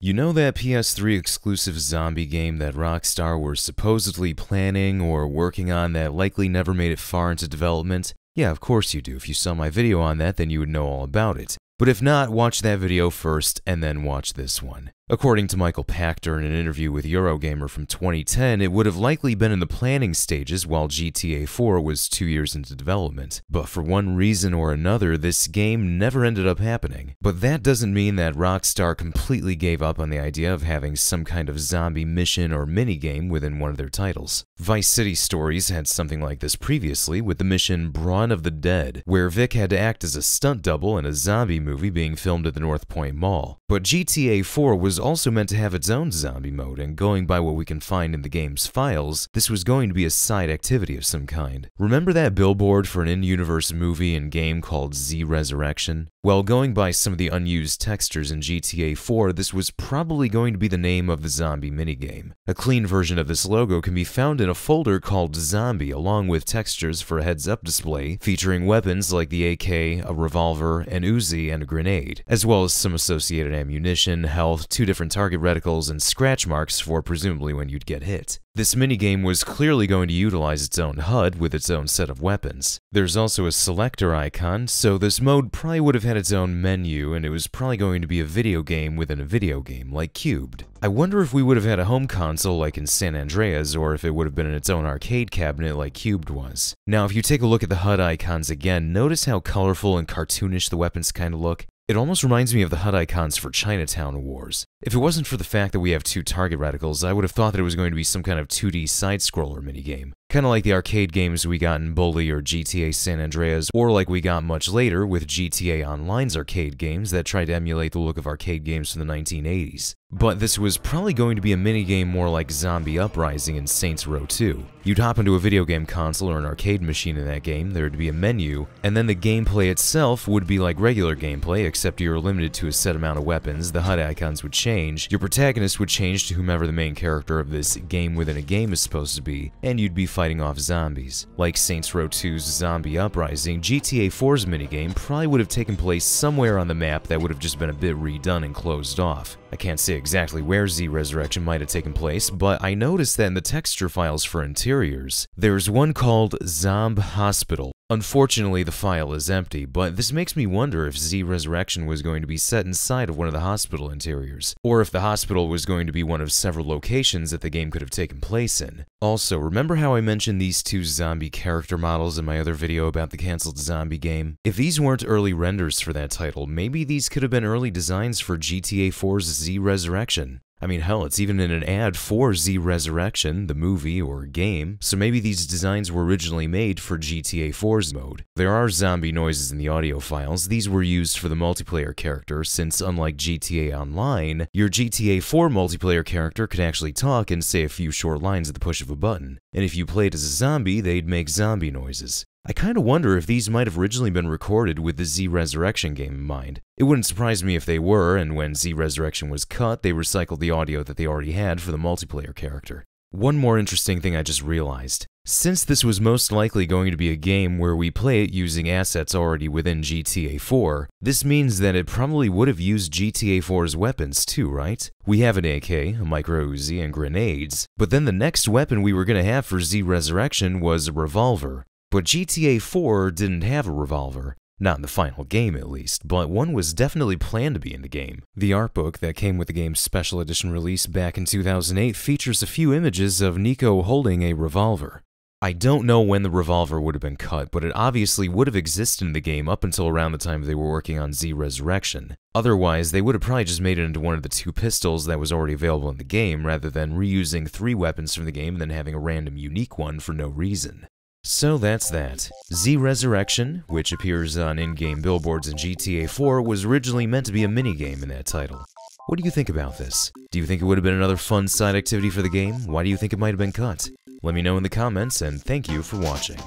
You know that PS3 exclusive zombie game that Rockstar were supposedly planning or working on that likely never made it far into development? Yeah, of course you do. If you saw my video on that, then you would know all about it. But if not, watch that video first and then watch this one. According to Michael Pachter in an interview with Eurogamer from 2010, it would have likely been in the planning stages while GTA 4 was 2 years into development. But for one reason or another, this game never ended up happening. But that doesn't mean that Rockstar completely gave up on the idea of having some kind of zombie mission or minigame within one of their titles. Vice City Stories had something like this previously with the mission Brawn of the Dead, where Vic had to act as a stunt double in a zombie movie being filmed at the North Point Mall. But GTA 4 was also meant to have its own zombie mode, and going by what we can find in the game's files, this was going to be a side activity of some kind. Remember that billboard for an in-universe movie and game called Z Resurrection? Well, going by some of the unused textures in GTA 4, this was probably going to be the name of the zombie minigame. A clean version of this logo can be found in a folder called Zombie, along with textures for a heads-up display featuring weapons like the AK, a revolver, an Uzi, and a grenade, as well as some associated ammunition, health, 2 different target reticles, and scratch marks for presumably when you'd get hit. This minigame was clearly going to utilize its own HUD with its own set of weapons. There's also a selector icon, so this mode probably would have had its own menu, and it was probably going to be a video game within a video game, like Cubed. I wonder if we would have had a home console like in San Andreas, or if it would have been in its own arcade cabinet like Cubed was. Now, if you take a look at the HUD icons again, notice how colorful and cartoonish the weapons kind of look. It almost reminds me of the HUD icons for Chinatown Wars. If it wasn't for the fact that we have 2 target reticles, I would have thought that it was going to be some kind of 2D side-scroller minigame. Kind of like the arcade games we got in Bully or GTA San Andreas, or like we got much later with GTA Online's arcade games that tried to emulate the look of arcade games from the 1980s. But this was probably going to be a minigame more like Zombie Uprising in Saints Row 2. You'd hop into a video game console or an arcade machine in that game, there would be a menu, and then the gameplay itself would be like regular gameplay, except you're limited to a set amount of weapons, the HUD icons would change, your protagonist would change to whomever the main character of this game within a game is supposed to be, and you'd be fighting off zombies. Like Saints Row 2's Zombie Uprising, GTA 4's minigame probably would have taken place somewhere on the map that would have just been a bit redone and closed off. I can't say exactly where Z Resurrection might have taken place, but I noticed that in the texture files for interiors, there's one called Zomb Hospital. Unfortunately, the file is empty, but this makes me wonder if Z Resurrection was going to be set inside of one of the hospital interiors, or if the hospital was going to be one of several locations that the game could have taken place in. Also, remember how I mentioned these 2 zombie character models in my other video about the cancelled zombie game? If these weren't early renders for that title, maybe these could have been early designs for GTA 4's Z Resurrection. I mean, hell, it's even in an ad for Z Resurrection, the movie or game, so maybe these designs were originally made for GTA 4's mode. There are zombie noises in the audio files. These were used for the multiplayer character, since unlike GTA Online, your GTA 4 multiplayer character could actually talk and say a few short lines at the push of a button, and if you played as a zombie, they'd make zombie noises. I kinda wonder if these might have originally been recorded with the Z Resurrection game in mind. It wouldn't surprise me if they were, and when Z Resurrection was cut, they recycled the audio that they already had for the multiplayer character. One more interesting thing I just realized. Since this was most likely going to be a game where we play it using assets already within GTA 4, this means that it probably would have used GTA 4's weapons too, right? We have an AK, a micro Uzi, and grenades, but then the next weapon we were gonna have for Z Resurrection was a revolver. But GTA 4 didn't have a revolver. Not in the final game, at least, but one was definitely planned to be in the game. The art book that came with the game's special edition release back in 2008 features a few images of Nico holding a revolver. I don't know when the revolver would have been cut, but it obviously would have existed in the game up until around the time they were working on Z Resurrection. Otherwise, they would have probably just made it into one of the 2 pistols that was already available in the game, rather than reusing 3 weapons from the game and then having a random unique one for no reason. So that's that. Z Resurrection, which appears on in-game billboards in GTA 4, was originally meant to be a minigame in that title. What do you think about this? Do you think it would have been another fun side activity for the game? Why do you think it might have been cut? Let me know in the comments, and thank you for watching.